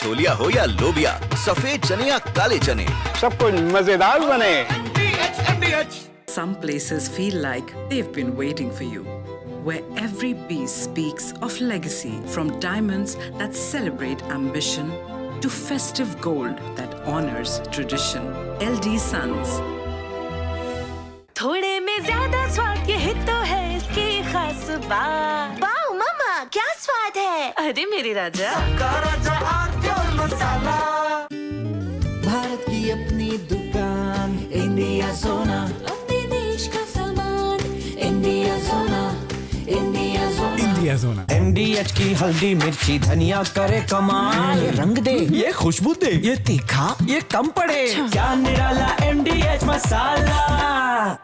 छोलिया हो या लोबिया, सफेद चने या काले चने, सब कुछ मजेदार बने। Some places feel like they've been waiting for you, where every piece speaks of legacy, from diamonds that celebrate ambition to festive gold that honors tradition. LD Sons. थोड़े में ज्यादा स्वाद ये तो है इसकी खास बात। वाओ मामा, क्या स्वाद है? अरे मेरे राजा, भारत की अपनी दुकान, इंडिया सोना, अपने देश का सामान, इंडिया सोना, इंडिया सोना, इंडिया सोना। MDH की हल्दी मिर्ची धनिया करे कमाल, ये रंग दे, ये खुशबू दे, ये तीखा, ये कम पड़े, क्या निराला MDH masala.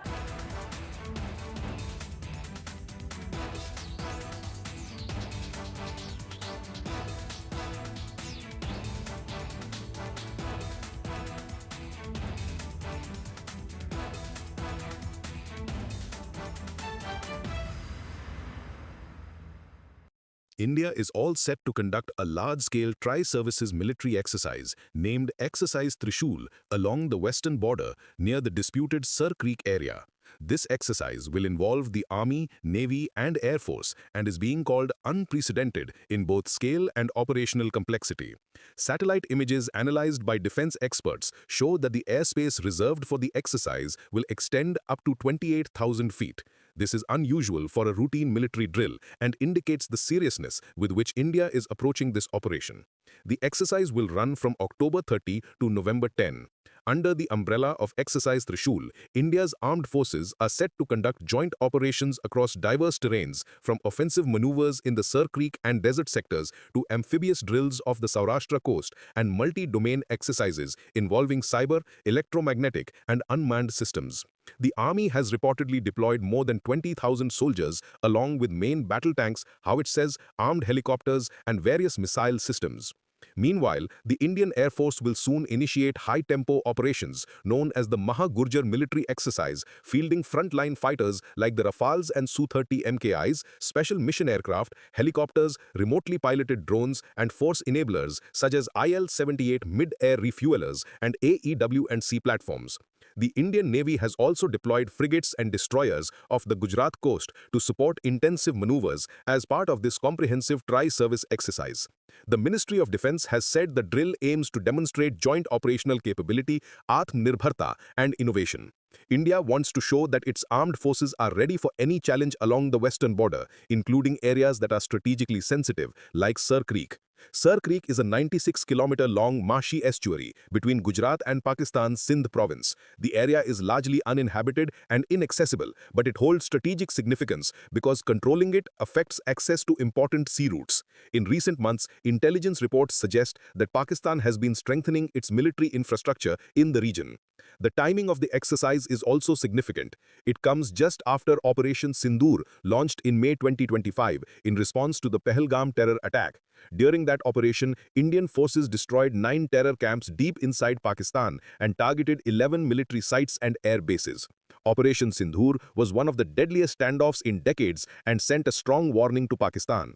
India is all set to conduct a large-scale tri-services military exercise named Exercise Trishul along the western border near the disputed Sir Creek area. This exercise will involve the Army, Navy and Air Force and is being called unprecedented in both scale and operational complexity. Satellite images analyzed by defense experts show that the airspace reserved for the exercise will extend up to 28,000 feet. This is unusual for a routine military drill and indicates the seriousness with which India is approaching this operation. The exercise will run from October 30 to November 10. Under the umbrella of Exercise Trishul, India's armed forces are set to conduct joint operations across diverse terrains, from offensive maneuvers in the Sir Creek and desert sectors to amphibious drills off the Saurashtra coast and multi-domain exercises involving cyber, electromagnetic and unmanned systems. The army has reportedly deployed more than 20,000 soldiers along with main battle tanks, howitzers, armed helicopters and various missile systems. Meanwhile, the Indian Air Force will soon initiate high-tempo operations known as the Maha Gurjar military exercise, fielding frontline fighters like the Rafales and Su-30 MKIs, special mission aircraft, helicopters, remotely piloted drones, and force enablers such as IL-78 mid-air refuelers and AEW&C platforms. The Indian Navy has also deployed frigates and destroyers off the Gujarat coast to support intensive maneuvers as part of this comprehensive tri-service exercise. The Ministry of Defence has said the drill aims to demonstrate joint operational capability, Atmanirbharta, and innovation. India wants to show that its armed forces are ready for any challenge along the western border, including areas that are strategically sensitive, like Sir Creek. Sir Creek is a 96-kilometer-long marshy estuary between Gujarat and Pakistan's Sindh province. The area is largely uninhabited and inaccessible, but it holds strategic significance because controlling it affects access to important sea routes. In recent months, intelligence reports suggest that Pakistan has been strengthening its military infrastructure in the region. The timing of the exercise is also significant. It comes just after Operation Sindoor, launched in May 2025 in response to the Pahalgam terror attack. During that operation, Indian forces destroyed 9 terror camps deep inside Pakistan and targeted 11 military sites and air bases. Operation Sindoor was one of the deadliest standoffs in decades and sent a strong warning to Pakistan.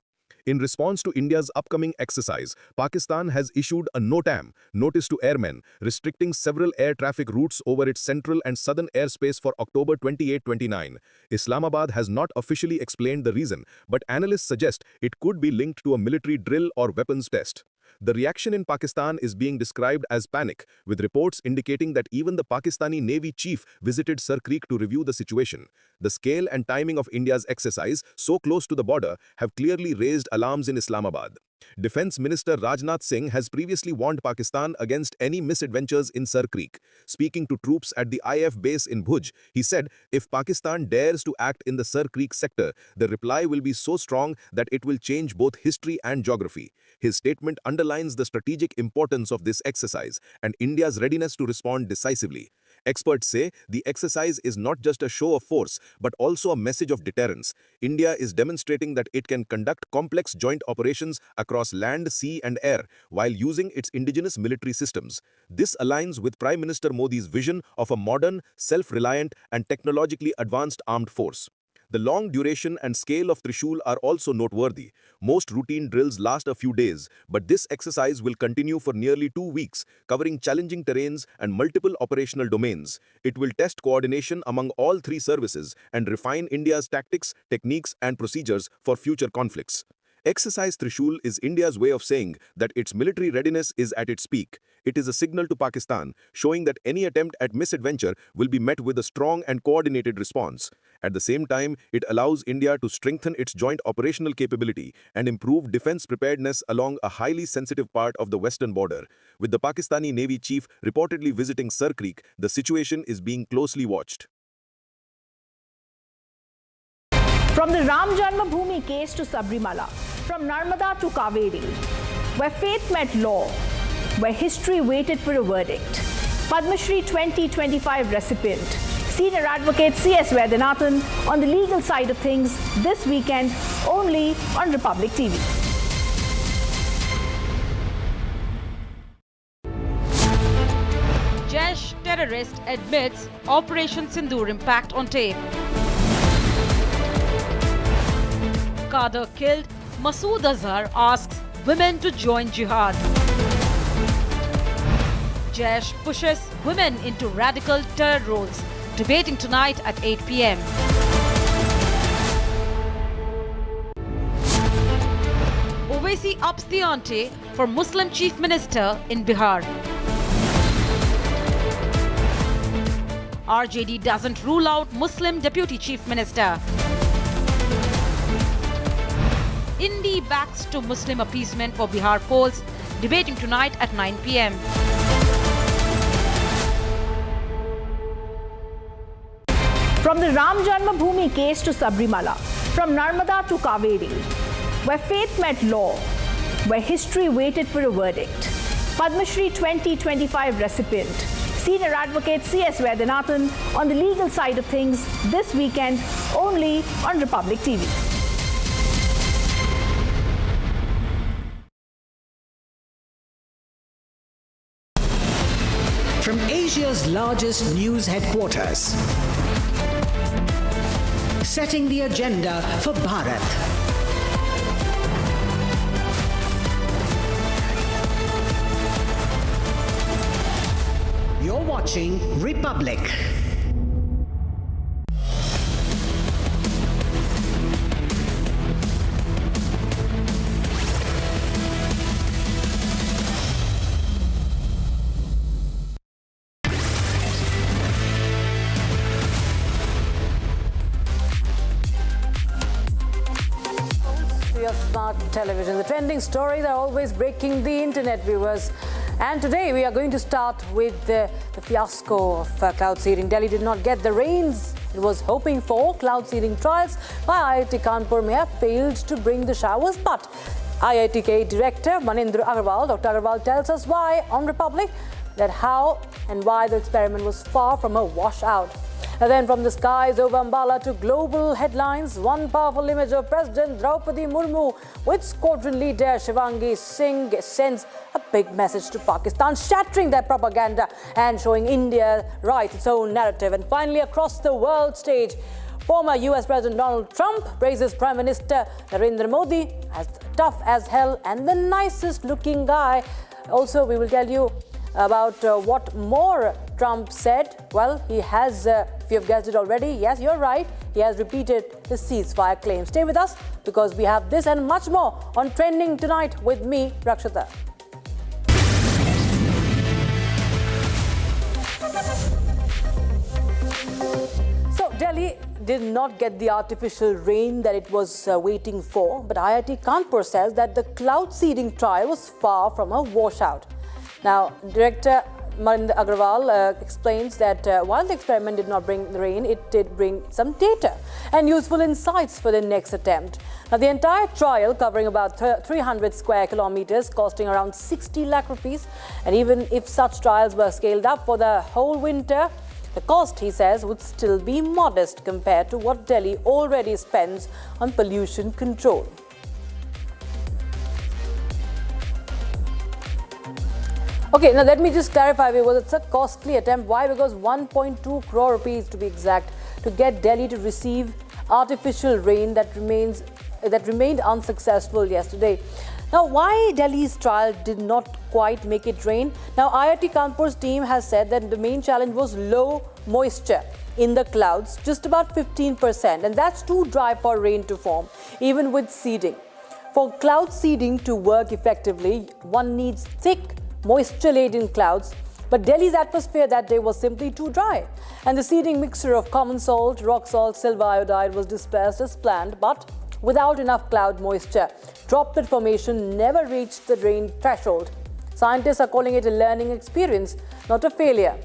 In response to India's upcoming exercise, Pakistan has issued a NOTAM, Notice to Airmen, restricting several air traffic routes over its central and southern airspace for October 28-29. Islamabad has not officially explained the reason, but analysts suggest it could be linked to a military drill or weapons test. The reaction in Pakistan is being described as panic, with reports indicating that even the Pakistani Navy chief visited Sir Creek to review the situation. The scale and timing of India's exercise, so close to the border, have clearly raised alarms in Islamabad. Defense Minister Rajnath Singh has previously warned Pakistan against any misadventures in Sir Creek. Speaking to troops at the IF base in Bhuj, he said, if Pakistan dares to act in the Sir Creek sector, the reply will be so strong that it will change both history and geography. His statement underlines the strategic importance of this exercise and India's readiness to respond decisively. Experts say the exercise is not just a show of force, but also a message of deterrence. India is demonstrating that it can conduct complex joint operations across land, sea and air while using its indigenous military systems. This aligns with Prime Minister Modi's vision of a modern, self-reliant and technologically advanced armed force. The long duration and scale of Trishul are also noteworthy. Most routine drills last a few days, but this exercise will continue for nearly 2 weeks, covering challenging terrains and multiple operational domains. It will test coordination among all three services and refine India's tactics, techniques, and procedures for future conflicts. Exercise Trishul is India's way of saying that its military readiness is at its peak. It is a signal to Pakistan, showing that any attempt at misadventure will be met with a strong and coordinated response. At the same time, it allows India to strengthen its joint operational capability and improve defense preparedness along a highly sensitive part of the western border. With the Pakistani Navy chief reportedly visiting Sir Creek, the situation is being closely watched. From the Ram Janmabhoomi case to Sabrimala, from Narmada to Kaveri, where faith met law, where history waited for a verdict. Padma Shri 2025 recipient, Senior Advocate C.S. Vaidyanathan on the legal side of things this weekend only on Republic TV. Jaish terrorist admits Operation Sindoor impact on tape. Qadar killed, Masood Azhar asks women to join jihad. Jaish pushes women into radical terror roles, debating tonight at 8 p.m. Owaisi ups the ante for Muslim Chief Minister in Bihar. RJD doesn't rule out Muslim Deputy Chief Minister. Indi backs to Muslim appeasement for Bihar polls, debating tonight at 9 p.m. From the Ram Janmabhoomi case to Sabrimala, from Narmada to Kaveri, where faith met law, where history waited for a verdict. Padma Shri 2025 recipient, Senior Advocate C.S. Vaidyanathan on the legal side of things this weekend only on Republic TV. From Asia's largest news headquarters, setting the agenda for Bharat. You're watching Republic. Smart television. The trending stories are always breaking the internet, viewers. And today we are going to start with the fiasco of cloud seeding. Delhi did not get the rains it was hoping for. Cloud seeding trials by IIT Kanpur may have failed to bring the showers, but IIT Director Dr. Agarwal tells us why on Republic, that how and why the experiment was far from a washout. And then from the skies over Ambala to global headlines, one powerful image of President Droupadi Murmu with Squadron leader Shivangi Singh sends a big message to Pakistan, shattering their propaganda and showing India writes its own narrative. And finally, across the world stage, former US President Donald Trump praises Prime Minister Narendra Modi as tough as hell and the nicest looking guy. Also, we will tell you about what more Trump said. Well, he has, if you have guessed it already, yes, you're right, he has repeated his ceasefire claim. Stay with us because we have this and much more on Trending Tonight with me, Rakshita. So, Delhi did not get the artificial rain that it was waiting for, but IIT Kanpur says that the cloud seeding trial was far from a washout. Now, Director Dr. Agarwal explains that while the experiment did not bring the rain, it did bring some data and useful insights for the next attempt. Now, the entire trial, covering about 300 square kilometers, costing around 60 lakh rupees. And even if such trials were scaled up for the whole winter, the cost, he says, would still be modest compared to what Delhi already spends on pollution control. Okay, now let me just clarify, because it's a costly attempt. Why? Because 1.2 crore rupees, to be exact, to get Delhi to receive artificial rain that remained unsuccessful yesterday. Now, why Delhi's trial did not quite make it rain? Now, IIT Kanpur's team has said that the main challenge was low moisture in the clouds, just about 15%, and that's too dry for rain to form, even with seeding. For cloud seeding to work effectively, one needs thick, moisture-laden clouds, but Delhi's atmosphere that day was simply too dry, and the seeding mixture of common salt, rock salt, silver iodide was dispersed as planned, but without enough cloud moisture. Droplet formation never reached the rain threshold. Scientists are calling it a learning experience, not a failure.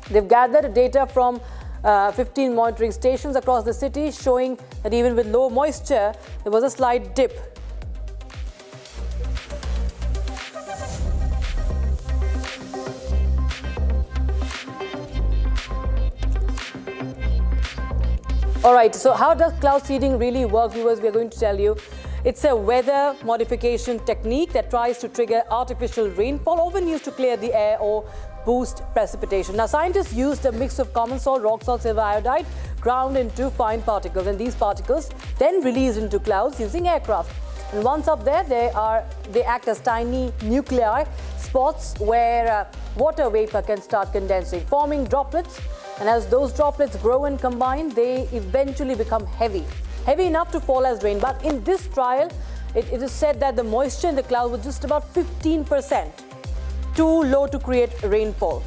They've gathered data from 15 monitoring stations across the city showing that even with low moisture, there was a slight dip. All right, so how does cloud seeding really work, viewers? We are going to tell you. It's a weather modification technique that tries to trigger artificial rainfall, often used to clear the air or boost precipitation. Now, scientists used a mix of common salt, rock salt, silver iodide, ground into fine particles, and these particles then released into clouds using aircraft. And once up there, they act as tiny nuclei, spots where water vapor can start condensing, forming droplets. And as those droplets grow and combine, they eventually become heavy enough to fall as rain. But in this trial, it is said that the moisture in the cloud was just about 15%, too low to create rainfall.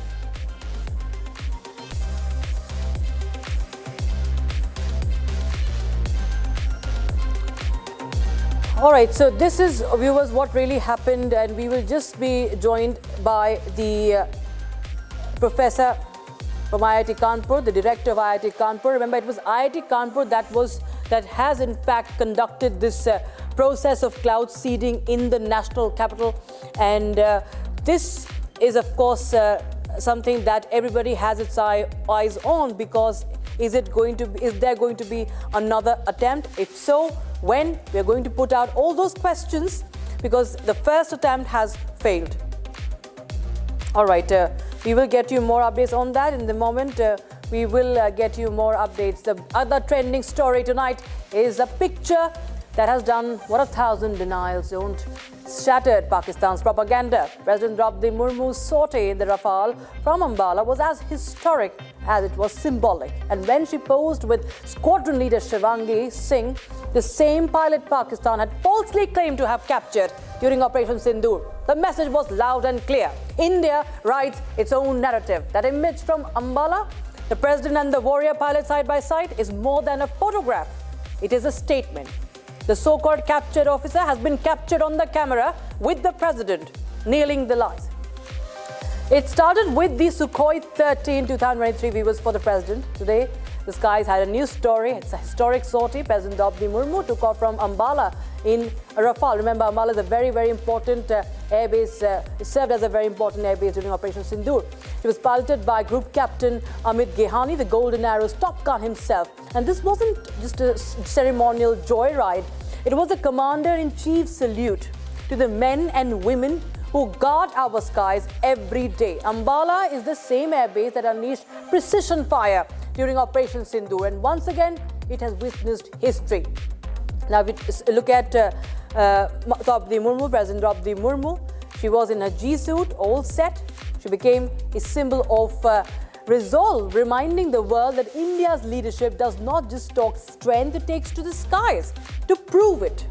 All right, so this is, viewers, what really happened, and we will just be joined by the professor from IIT Kanpur, the director of IIT Kanpur. Remember, it was IIT Kanpur that has in fact conducted this process of cloud seeding in the national capital, and this is of course something that everybody has its eyes on, because is there going to be another attempt? If so, when? We are going to put out all those questions because the first attempt has failed. All right, we will get you more updates on that in the moment. We will get you more updates. The other trending story tonight is a picture that has done what 1,000 denials don't. Shattered Pakistan's propaganda. President Droupadi Murmu's sortie in the Rafale from Ambala was as historic as it was symbolic. And when she posed with Squadron leader Shivangi Singh, the same pilot Pakistan had falsely claimed to have captured during Operation Sindoor, the message was loud and clear. India writes its own narrative. That image from Ambala, the president and the warrior pilot side by side, is more than a photograph. It is a statement. The so-called captured officer has been captured on the camera with the president nailing the lies. It started with the Sukhoi 13 2023 viewers for the president. Today, the skies had a new story. It's a historic sortie. President Droupadi Murmu took off from Ambala in Rafale. Remember, Ambala is a very, very important air base. It served as a very important air base during Operation Sindoor. She was piloted by Group Captain Amit Gehani, the Golden Arrow's top gun himself. And this wasn't just a ceremonial joyride. It was a commander-in-chief salute to the men and women who guard our skies every day. Ambala is the same airbase that unleashed precision fire during Operation Sindoor, and once again, it has witnessed history. Now, we look at Droupadi Murmu, President Droupadi Murmu. She was in her G suit, all set. She became a symbol of resolve, reminding the world that India's leadership does not just talk strength, it takes to the skies to prove it.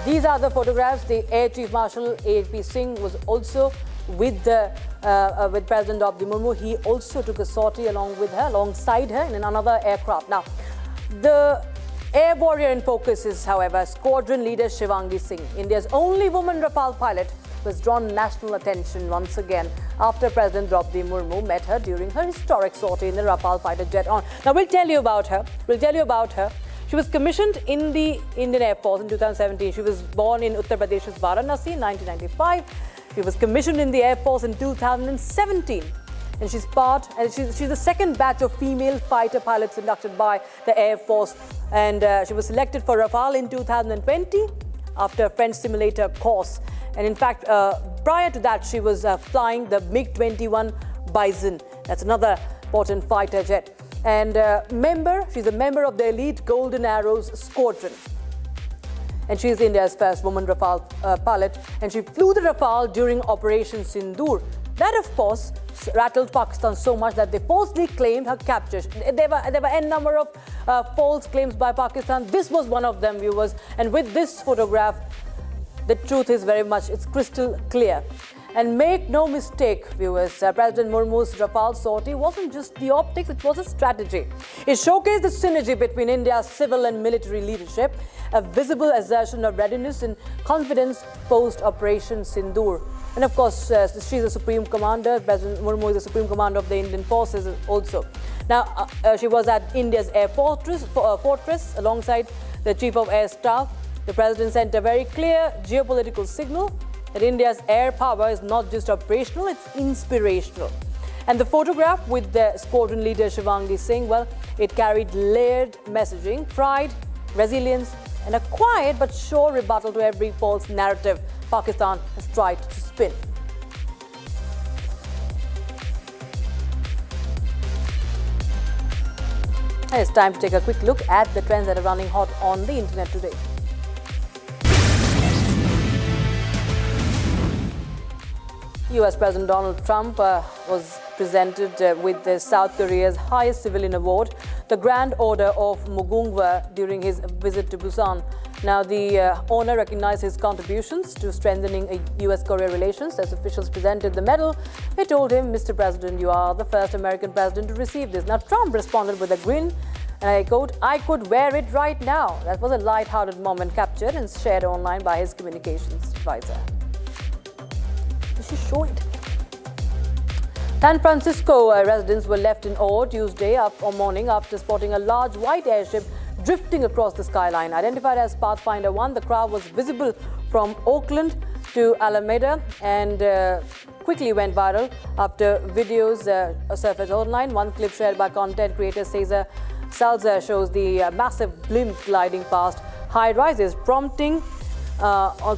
These are the photographs. The Air Chief Marshal AAP Singh was also with President Droupadi Murmu. He also took a sortie alongside her in another aircraft. Now, the air warrior in focus is, however, Squadron leader Shivangi Singh, India's only woman Rafale pilot, has drawn national attention once again after President Droupadi Murmu met her during her historic sortie in the Rafale fighter jet on. Now, we'll tell you about her. She was commissioned in the Indian Air Force in 2017. She was born in Uttar Pradesh's Varanasi in 1995. She was commissioned in the Air Force in 2017. And she's the second batch of female fighter pilots inducted by the Air Force. And she was selected for Rafale in 2020 after a French simulator course. And in fact, prior to that, she was flying the MiG-21 Bison. That's another important fighter jet. And she's a member of the elite Golden Arrows Squadron. And she is India's first woman Rafale pilot. And she flew the Rafale during Operation Sindoor. That, of course, rattled Pakistan so much that they falsely claimed her capture. There were a number of false claims by Pakistan. This was one of them, viewers. And with this photograph, the truth is it's crystal clear. And make no mistake, viewers, President Murmu's Rafale sortie wasn't just the optics, it was a strategy. It showcased the synergy between India's civil and military leadership, a visible assertion of readiness and confidence post-Operation Sindoor. And of course, she's the Supreme Commander. President Murmu is the Supreme Commander of the Indian Forces also. Now, she was at India's Air Fortress alongside the Chief of Air Staff. The President sent a very clear geopolitical signal that India's air power is not just operational, it's inspirational. And the photograph with the squadron leader Shivangi Singh, well, it carried layered messaging, pride, resilience, and a quiet but sure rebuttal to every false narrative Pakistan has tried to spin. And it's time to take a quick look at the trends that are running hot on the internet today. US President Donald Trump was presented with South Korea's highest civilian award, the Grand Order of Mugunghwa, during his visit to Busan. Now, the honor recognized his contributions to strengthening US-Korea relations. As officials presented the medal, they told him, "Mr. President, you are the first American president to receive this." Now, Trump responded with a grin, and I quote, "I could wear it right now." That was a light-hearted moment captured and shared online by his communications advisor. She show it. San Francisco residents were left in awe Tuesday morning after spotting a large white airship drifting across the skyline. Identified as Pathfinder 1, the craft was visible from Oakland to Alameda and quickly went viral after videos surfaced online. One clip shared by content creator Cesar Salza shows the massive blimp gliding past high rises, prompting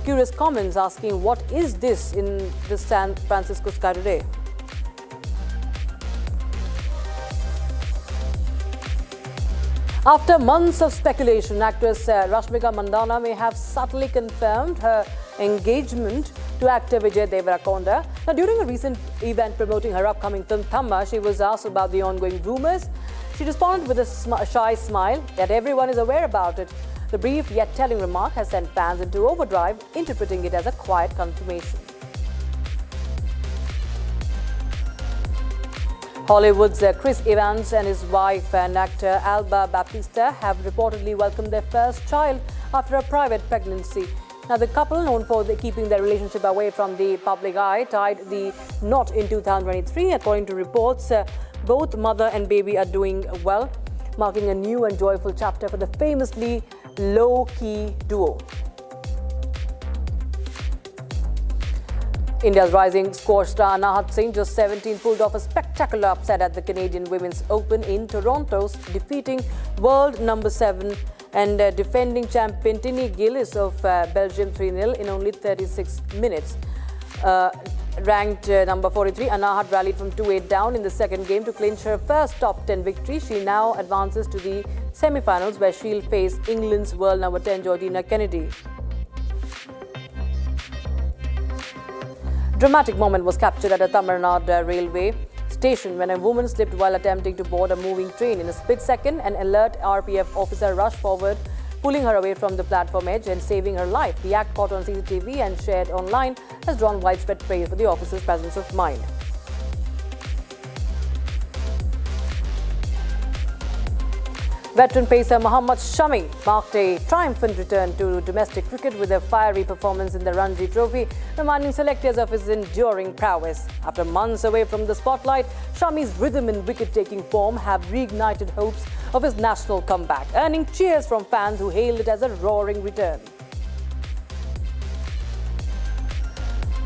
curious comments asking, what is this in the San Francisco sky today? After months of speculation, actress Rashmika Mandanna may have subtly confirmed her engagement to actor Vijay Deverakonda. Now, during a recent event promoting her upcoming film Thamma, she was asked about the ongoing rumors. She responded with a shy smile that everyone is aware about it. The brief yet telling remark has sent fans into overdrive, interpreting it as a quiet confirmation. Hollywood's Chris Evans and his wife and actor Alba Baptista have reportedly welcomed their first child after a private pregnancy. Now, the couple, known for keeping their relationship away from the public eye, tied the knot in 2023. According to reports, both mother and baby are doing well, marking a new and joyful chapter for the famously low-key duo. India's rising squash star Anahat Singh, just 17, pulled off a spectacular upset at the Canadian Women's Open in Toronto, defeating world number 7 and defending champion Tini Gillis of Belgium 3-0 in only 36 minutes. Ranked number 43, Anahat rallied from 2-8 down in the second game to clinch her first top 10 victory. She now advances to the semi-finals, where she'll face England's world number 10 Georgina Kennedy. Dramatic moment was captured at a Tamil Nadu railway station when a woman slipped while attempting to board a moving train. In a split second, an alert RPF officer rushed forward, pulling her away from the platform edge and saving her life. The act caught on CCTV and shared online has drawn widespread praise for the officer's presence of mind. Veteran pacer Mohammad Shami marked a triumphant return to domestic cricket with a fiery performance in the Ranji Trophy, reminding selectors of his enduring prowess. After months away from the spotlight, Shami's rhythm and wicket-taking form have reignited hopes of his national comeback, earning cheers from fans who hailed it as a roaring return.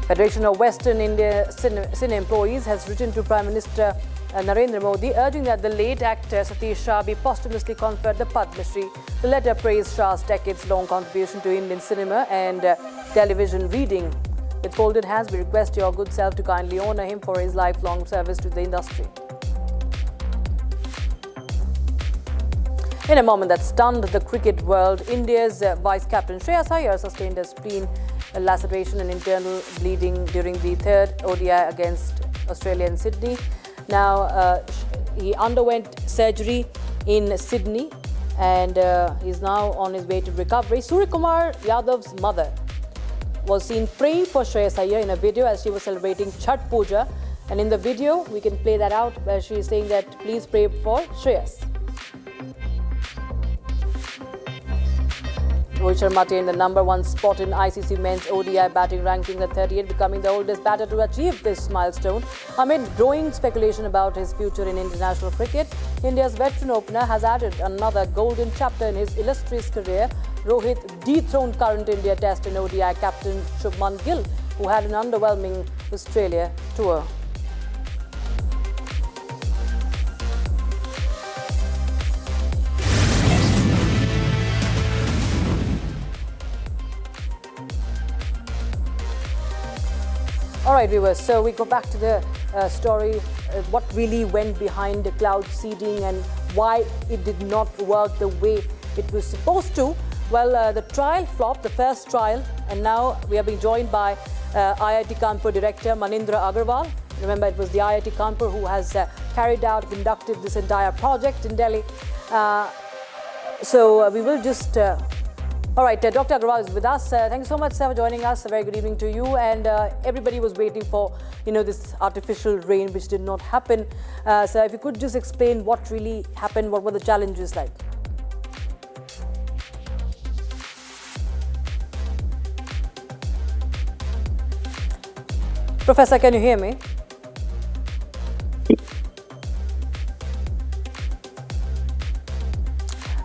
Federation of Western India Cine Employees has written to Prime Minister Narendra Modi, urging that the late actor Satish Shah be posthumously conferred the Padma Shri. The letter praised Shah's decades-long contribution to Indian cinema and television reading. With folded hands, we request your good self to kindly honour him for his lifelong service to the industry. In a moment that stunned the cricket world, India's vice-captain Shreyas Iyer sustained a spleen laceration and internal bleeding during the third ODI against Australia in Sydney. Now, he underwent surgery in Sydney and is now on his way to recovery. Surya Kumar Yadav's mother was seen praying for Shreyas Iyer in a video as she was celebrating Chhath Puja. And in the video, we can play that out where she is saying that please pray for Shreyas. Rohit Sharma attained the #1 spot in ICC men's ODI batting rankings at 38, becoming the oldest batter to achieve this milestone. Amid growing speculation about his future in international cricket, India's veteran opener has added another golden chapter in his illustrious career. Rohit dethroned current India Test and ODI captain Shubman Gill, who had an underwhelming Australia tour. All right, viewers, so we go back to the story, what really went behind the cloud seeding and why it did not work the way it was supposed to. Well, the trial flopped, the first trial, and now we are being joined by IIT Kanpur Director Manindra Agarwal. Remember, it was the IIT Kanpur who has conducted this entire project in Delhi. So we will just... All right, Dr. Agarwal is with us. Thank you so much, sir, for joining us. A very good evening to you. And everybody was waiting for, this artificial rain, which did not happen. So if you could just explain what really happened, what were the challenges like? Professor, can you hear me?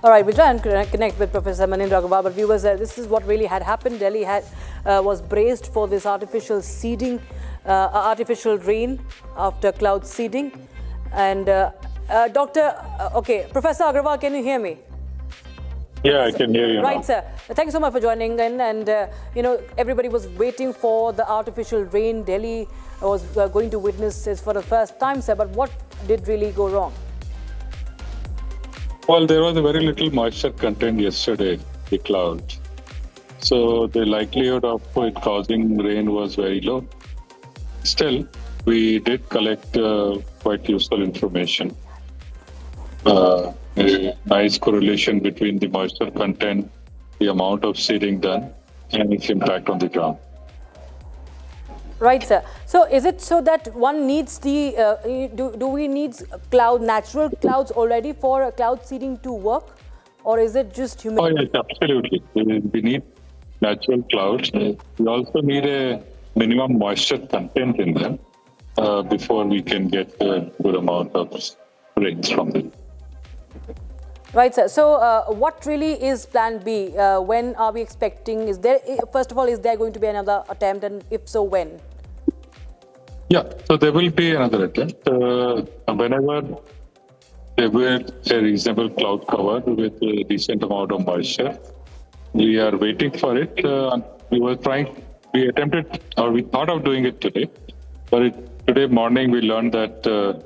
All right, we'll try and connect with Professor Manindra Agarwal. But viewers, this is what really had happened. Delhi was braced for this artificial seeding, artificial rain after cloud seeding. And Professor Agarwal, can you hear me? Yeah, I can hear you Right, now. sir. Thank you so much for joining in. And, everybody was waiting for the artificial rain. Delhi was going to witness this for the first time, sir. But what did really go wrong? Well, there was a very little moisture content yesterday, the clouds. So the likelihood of it causing rain was very low. Still, we did collect quite useful information. A nice correlation between the moisture content, the amount of seeding done, and its impact on the ground. Right, sir. So is it so that one needs the, do we need natural clouds already for cloud seeding to work? Or is it just human? Oh, yes, absolutely. We need natural clouds. We also need a minimum moisture content in them before we can get a good amount of rains from them. Right, sir. So what really is plan B? When are we expecting? First of all, is there going to be another attempt? And if so, when? Yeah, so there will be another attempt. Whenever there will a reasonable cloud cover with a decent amount of moisture, we are waiting for it. We thought of doing it today, but today morning we learned that the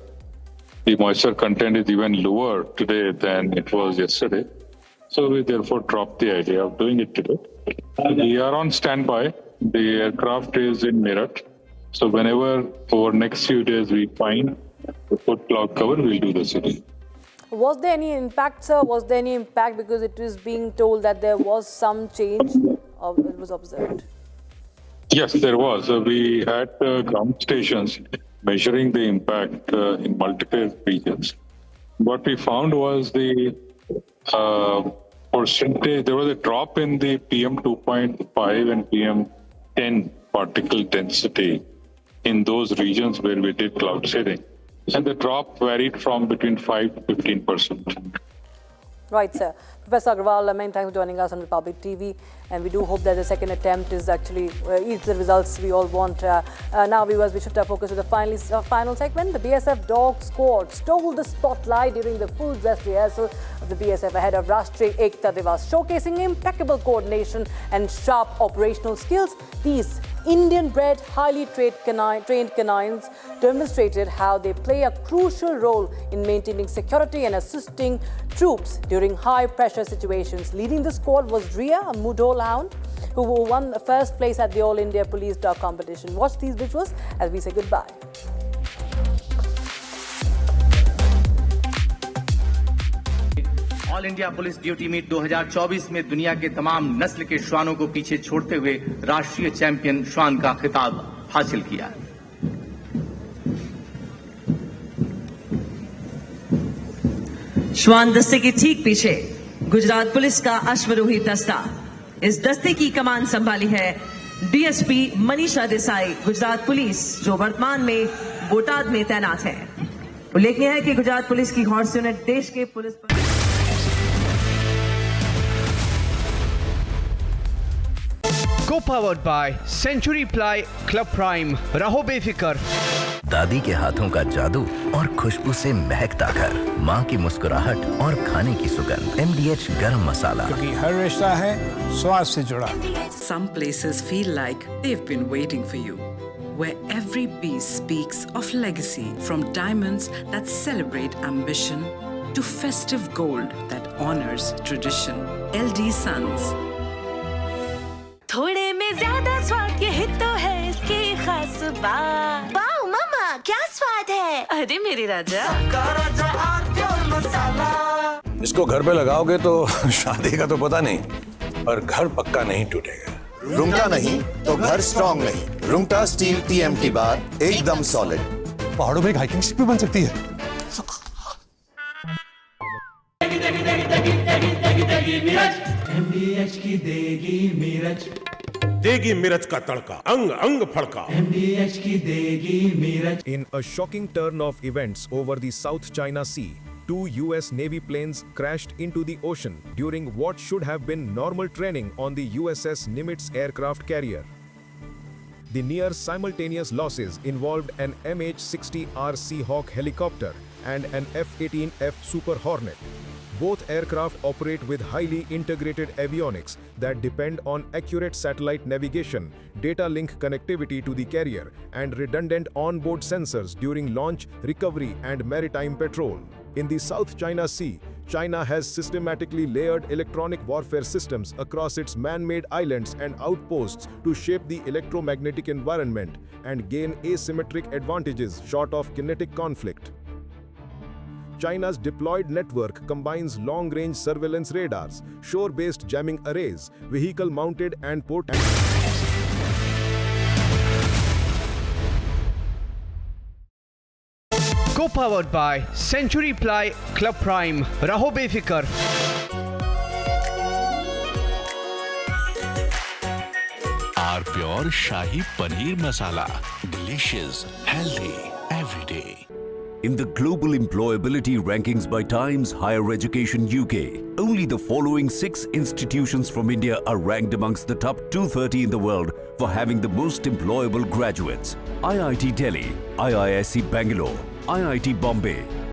moisture content is even lower today than it was yesterday. So we therefore dropped the idea of doing it today. We are on standby. The aircraft is in Meerut. So whenever over next few days we find the full cloud cover, we'll do the city. Was there any impact, sir? Was there any impact because it was being told that there was some change or it was observed? Yes, there was. We had ground stations measuring the impact in multiple regions. What we found was the percentage, there was a drop in the PM 2.5 and PM 10 particle density in those regions where we did cloud seeding. And the drop varied from between 5 to 15%. Right, sir. Professor Agrawal, many thanks for joining us on Republic TV, and we do hope that the second attempt is actually yields the results we all want. Now, viewers, we shift our focus to the final segment. The BSF Dog Squad stole the spotlight during the full dress rehearsal of the BSF ahead of Rashtriya Ekta Divas, showcasing impeccable coordination and sharp operational skills. These Indian-bred, highly trained canines demonstrated how they play a crucial role in maintaining security and assisting troops during high-pressure situations. Leading the squad was Ria, a Mudhol hound, who won first place at the All India Police Dog Competition. Watch these visuals as we say goodbye. All India police duty meet 2024 में दुनिया के तमाम नस्ल के श्वानों को पीछे छोड़ते हुए राष्ट्रीय चैंपियन श्वान का खिताब हासिल किया। श्वान दस्ते के ठीक पीछे गुजरात पुलिस का अश्वरोही दस्ता। इस दस्ते की कमान संभाली है डीएसपी मनीषा देसाई, गुजरात पुलिस, जो वर्तमान में बोटाद में तैनात है। उल्लेखनीय है कि गुजरात पुलिस की हॉर्स यूनिट देश के police Co-powered by Century Ply Club Prime, रहो बेफिक्र। दादी के हाथों का जादू और खुशबू से महकता घर, माँ की मुस्कुराहट और खाने की सुगंध। MDH गरम मसाला, क्योंकि हर रिश्ता है स्वाद से जुड़ा। Some places feel like they've been waiting for you, where every piece speaks of legacy, from diamonds that celebrate ambition to festive gold that honors tradition. LD Sons. थोड़े में ज्यादा स्वाद, यही तो है इसकी खास बात। वाओ मामा, क्या स्वाद है। अरे मेरे राजा, इसको घर पे लगाओगे तो शादी का तो पता नहीं, पर घर पक्का नहीं टूटेगा। रुंगटा नहीं तो घर स्ट्रॉन्ग नहीं। रुंगटा स्टील TMT बार एकदम सॉलिड। पहाड़ों में एक हाइकिंग शिप भी बन सकती है। MDH की देगी मिर्च, देगी मिर्च का तड़का, अंग अंग फड़का। MDH की देगी मिर्च। In a shocking turn of events over the South China Sea, 2 US Navy planes crashed into the ocean during what should have been normal training on the USS Nimitz aircraft carrier. The near simultaneous losses involved an MH-60R Seahawk helicopter and an F-18F Super Hornet. Both aircraft operate with highly integrated avionics that depend on accurate satellite navigation, data link connectivity to the carrier, and redundant onboard sensors during launch, recovery, and maritime patrol. In the South China Sea, China has systematically layered electronic warfare systems across its man-made islands and outposts to shape the electromagnetic environment and gain asymmetric advantages short of kinetic conflict. China's deployed network combines long-range surveillance radars, shore-based jamming arrays, vehicle-mounted and portable. Co-powered by Century Ply Club Prime, रहो बेफिक्र। Pure Shahi Paneer Masala. Delicious, healthy, every day. In the global employability rankings by Times Higher Education UK, only the following 6 institutions from India are ranked amongst the top 230 in the world for having the most employable graduates. IIT Delhi, IISc Bangalore, IIT Bombay,